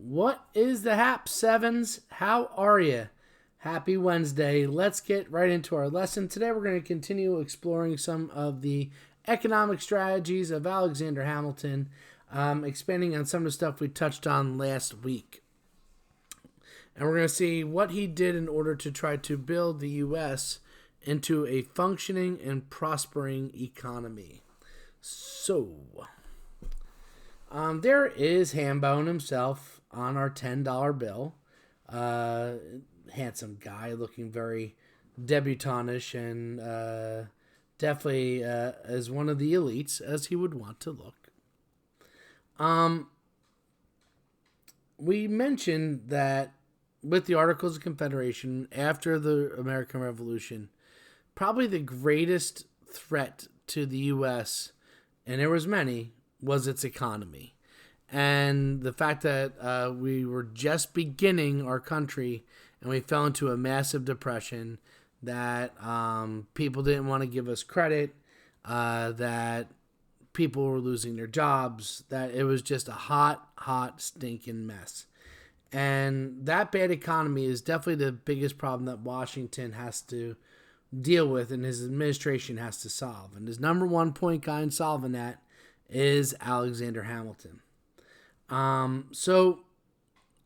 What is the hap, Sevens? How are you? Happy Wednesday. Let's get right into our lesson. Today we're going to continue exploring some of the economic strategies of Alexander Hamilton, expanding on some of the stuff we touched on last week. And we're going to see what he did in order to try to build the U.S. into a functioning and prospering economy. So, there is Hambone himself on our $10 bill. Handsome guy, looking very debutantish and definitely as one of the elites as he would want to look. We mentioned that with the Articles of Confederation after the American Revolution, probably the greatest threat to the U.S., and there was many, was its economy. And the fact that we were just beginning our country and we fell into a massive depression, that people didn't want to give us credit, that people were losing their jobs, that it was just a hot, stinking mess. And that bad economy is definitely the biggest problem that Washington has to deal with and his administration has to solve. And his number one point guy in solving that is Alexander Hamilton. So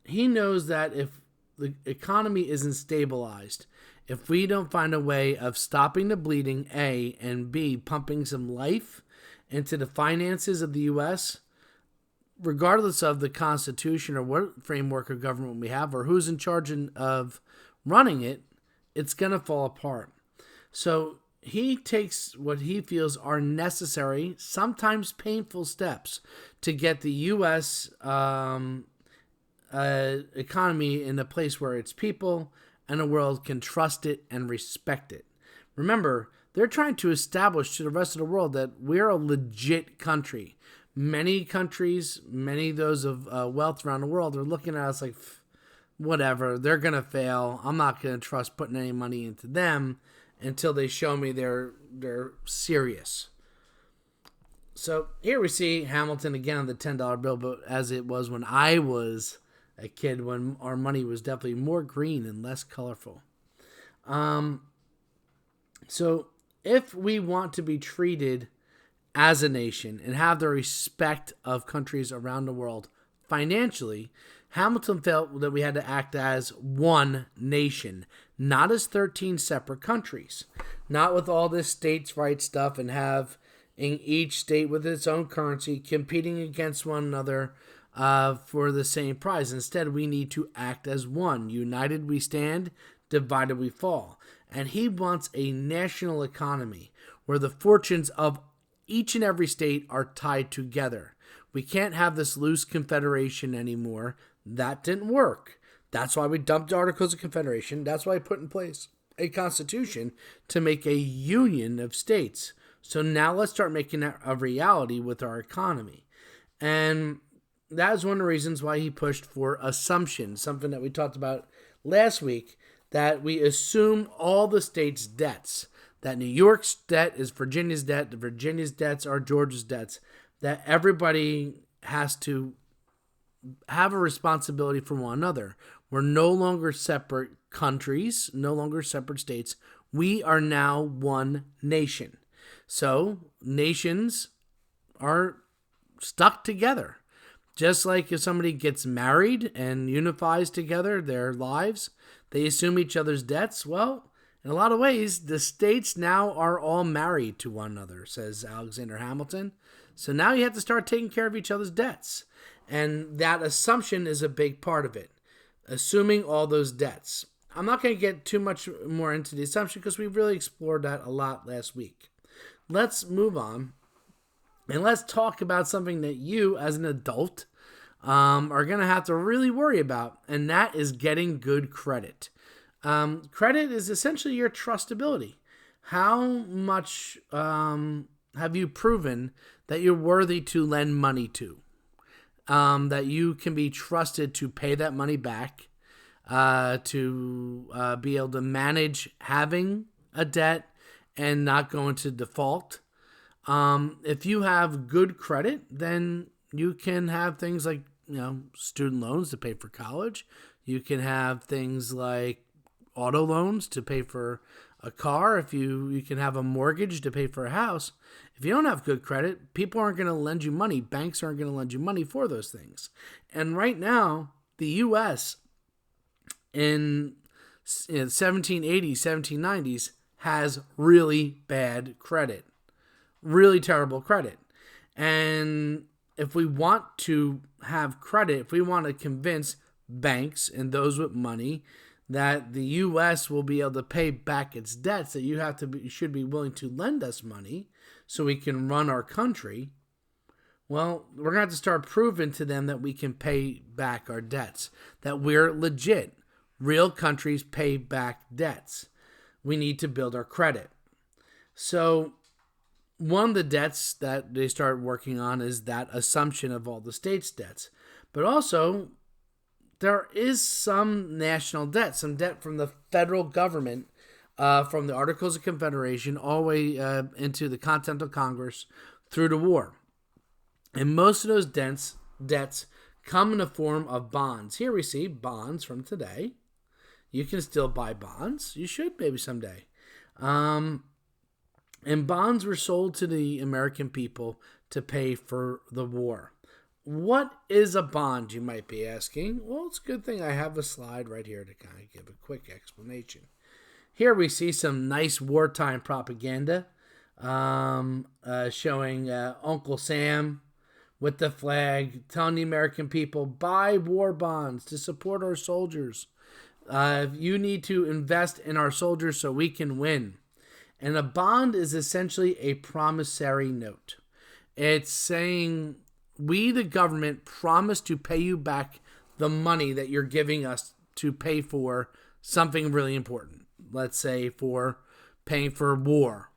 he knows that if the economy isn't stabilized, if we don't find a way of stopping the bleeding, A, and B, pumping some life into the finances of the U.S., regardless of the Constitution or what framework of government we have or who's in charge of running it, it's going to fall apart. So he takes what he feels are necessary, sometimes painful steps to get the U.S. Economy in a place where its people and the world can trust it and respect it. Remember, they're trying to establish to the rest of the world that we're a legit country. Many countries, many of those of wealth around the world are looking at us like, whatever, they're going to fail. I'm not going to trust putting any money into them until they show me they're serious. So here we see Hamilton again on the $10 bill, but as it was when I was a kid, when our money was definitely more green and less colorful. So if we want to be treated as a nation and have the respect of countries around the world financially, Hamilton felt that we had to act as one nation, not as 13 separate countries, not with all this states' rights stuff and have in each state with its own currency competing against one another for the same prize. Instead, we need to act as one. United we stand, divided we fall. And he wants a national economy where the fortunes of each and every state are tied together. We can't have this loose confederation anymore. That didn't work. That's why we dumped the Articles of Confederation. That's why I put in place a constitution to make a union of states. So now let's start making that a reality with our economy. And that is one of the reasons why he pushed for assumption, something that we talked about last week, that we assume all the states' debts. That New York's debt is Virginia's debt, the Virginia's debts are Georgia's debts, that everybody has to have a responsibility for one another. We're no longer separate countries, no longer separate states. We are now one nation. So nations are stuck together. Just like if somebody gets married and unifies together their lives, they assume each other's debts. Well, in a lot of ways, the states now are all married to one another, says Alexander Hamilton. So now you have to start taking care of each other's debts. And that assumption is a big part of it, assuming all those debts. I'm not going to get too much more into the assumption because we really explored that a lot last week. Let's move on and let's talk about something that you, as an adult, are going to have to really worry about, and that is getting good credit. Credit is essentially your trustability. How much have you proven that you're worthy to lend money to? That you can be trusted to pay that money back, to be able to manage having a debt and not go into default. If you have good credit, then you can have things like student loans to pay for college. You can have things like auto loans to pay for a car. If you can have a mortgage to pay for a house. If you don't have good credit, people aren't going to lend you money. Banks aren't going to lend you money for those things. And right now, the U.S. in 1780s, 1790s has really bad credit, really terrible credit. And if we want to have credit, if we want to convince banks and those with money that the U.S. will be able to pay back its debts, that you should be willing to lend us money so we can run our country, well, we're going to have to start proving to them that we can pay back our debts, that we're legit. Real countries pay back debts. We need to build our credit. So one of the debts that they start working on is that assumption of all the states' debts. But also, there is some national debt, some debt from the federal government, from the Articles of Confederation all the way into the Continental Congress through the war. And most of those debts come in the form of bonds. Here we see bonds from today. You can still buy bonds. You should maybe someday. And bonds were sold to the American people to pay for the war. What is a bond, you might be asking? Well, it's a good thing I have a slide right here to kind of give a quick explanation. Here we see some nice wartime propaganda showing Uncle Sam with the flag, telling the American people, buy war bonds to support our soldiers. You need to invest in our soldiers so we can win. And a bond is essentially a promissory note. It's saying, we, the government, promise to pay you back the money that you're giving us to pay for something really important. Let's say for paying for war.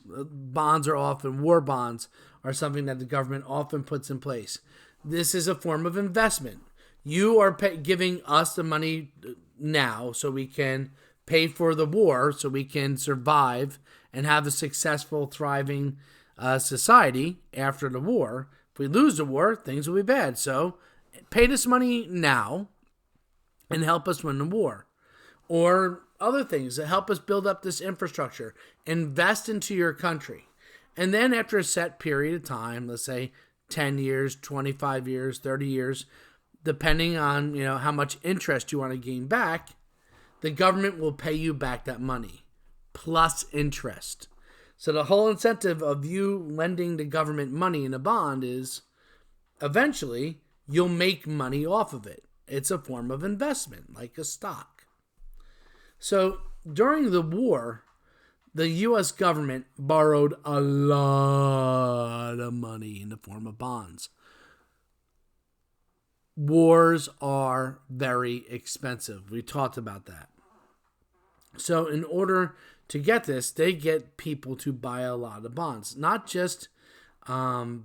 Bonds are often, war bonds are something that the government often puts in place. This is a form of investment. You are giving us the money now so we can pay for the war, so we can survive and have a successful, thriving society after the war. If we lose the war, things will be bad. So pay this money now and help us win the war. Or other things that help us build up this infrastructure. Invest into your country. And then after a set period of time, let's say 10 years, 25 years, 30 years, depending on how much interest you want to gain back, the government will pay you back that money plus interest. So the whole incentive of you lending the government money in a bond is eventually you'll make money off of it. It's a form of investment, like a stock. So during the war, the U.S. government borrowed a lot of money in the form of bonds. Wars are very expensive. We talked about that. So in order to get this, they get people to buy a lot of bonds. Not just the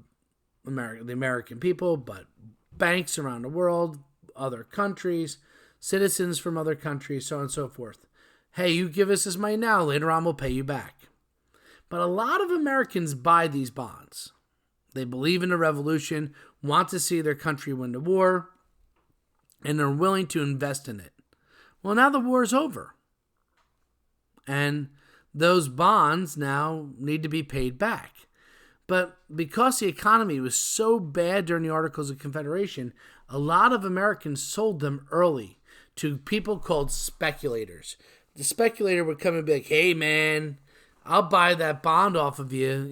American people, but banks around the world, other countries, citizens from other countries, so on and so forth. Hey, you give us this money now, later on we'll pay you back. But a lot of Americans buy these bonds. They believe in the revolution, want to see their country win the war, and are willing to invest in it. Well, now the war is over. And those bonds now need to be paid back. But because the economy was so bad during the Articles of Confederation, a lot of Americans sold them early to people called speculators. The speculator would come and be like, hey, man, I'll buy that bond off of you.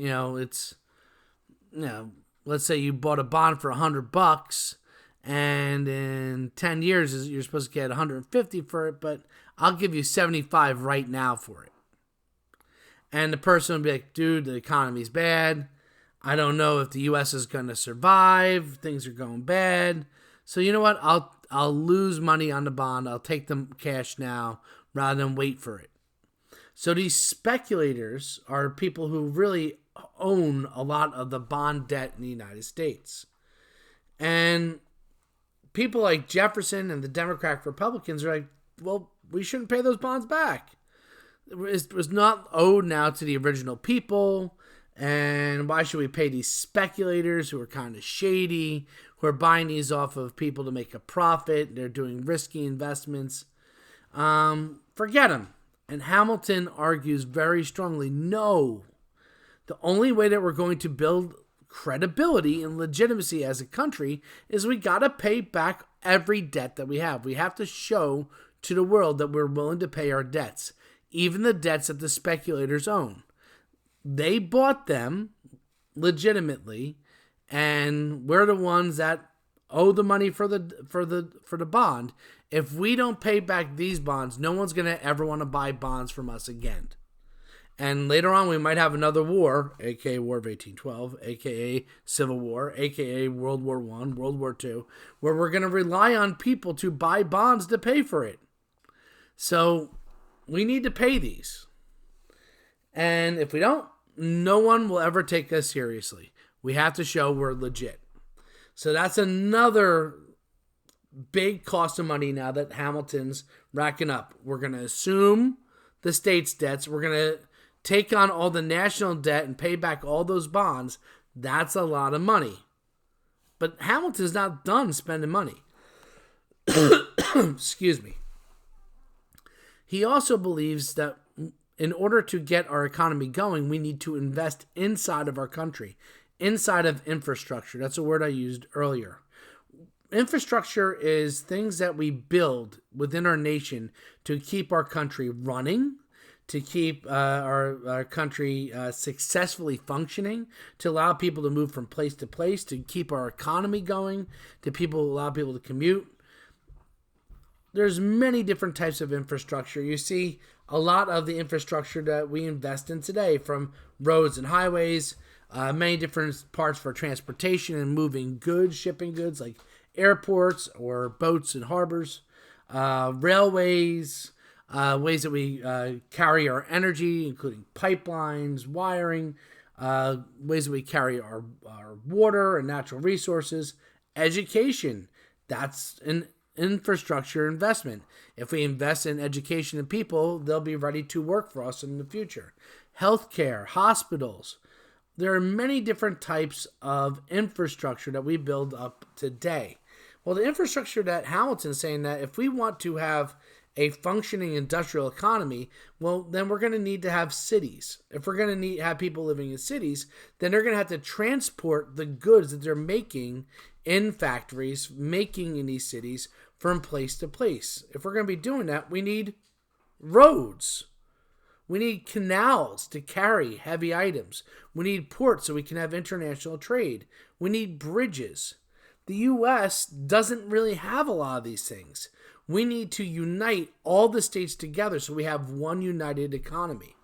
Let's say you bought a bond for $100 and in 10 years you're supposed to get $150 for it, but I'll give you $75 right now for it. And the person would be like, dude, the economy's bad. I don't know if the U.S. is going to survive. Things are going bad. So you know what? I'll lose money on the bond. I'll take the cash now rather than wait for it. So these speculators are people who really own a lot of the bond debt in the United States. And people like Jefferson and the Democratic Republicans are like, well, we shouldn't pay those bonds back. It was not owed now to the original people. And why should we pay these speculators who are kind of shady, who are buying these off of people to make a profit? They're doing risky investments. Forget them. And Hamilton argues very strongly, no. The only way that we're going to build credibility and legitimacy as a country is we got to pay back every debt that we have. We have to show to the world that we're willing to pay our debts, even the debts that the speculators own. They bought them legitimately, and we're the ones that owe the money for the bond. If we don't pay back these bonds, no one's going to ever want to buy bonds from us again. And later on, we might have another war, aka War of 1812, aka Civil War, aka World War I, World War II, where we're going to rely on people to buy bonds to pay for it. So we need to pay these. And if we don't, no one will ever take us seriously. We have to show we're legit. So that's another big cost of money now that Hamilton's racking up. We're going to assume the state's debts. We're going to take on all the national debt and pay back all those bonds. That's a lot of money. But Hamilton's not done spending money. Excuse me. He also believes that in order to get our economy going, we need to invest inside of our country, inside of infrastructure. That's a word I used earlier. Infrastructure is things that we build within our nation to keep our country running, to keep our country successfully functioning, to allow people to move from place to place, to keep our economy going, allow people to commute. There's many different types of infrastructure. You see a lot of the infrastructure that we invest in today, from roads and highways, many different parts for transportation and moving goods, shipping goods like airports or boats and harbors, railways, ways that we carry our energy, including pipelines, wiring, ways that we carry our water and natural resources, education. That's an infrastructure investment. If we invest in education and people, they'll be ready to work for us in the future. Healthcare, hospitals. There are many different types of infrastructure that we build up today. Well, the infrastructure that Hamilton's saying that if we want to have a functioning industrial economy, well, then we're going to need to have cities. If we're going to have people living in cities, then they're going to have to transport the goods that they're making in factories, making in these cities from place to place. If we're going to be doing that, we need roads. We need canals to carry heavy items. We need ports so we can have international trade. We need bridges. The U.S. doesn't really have a lot of these things. We need to unite all the states together so we have one united economy.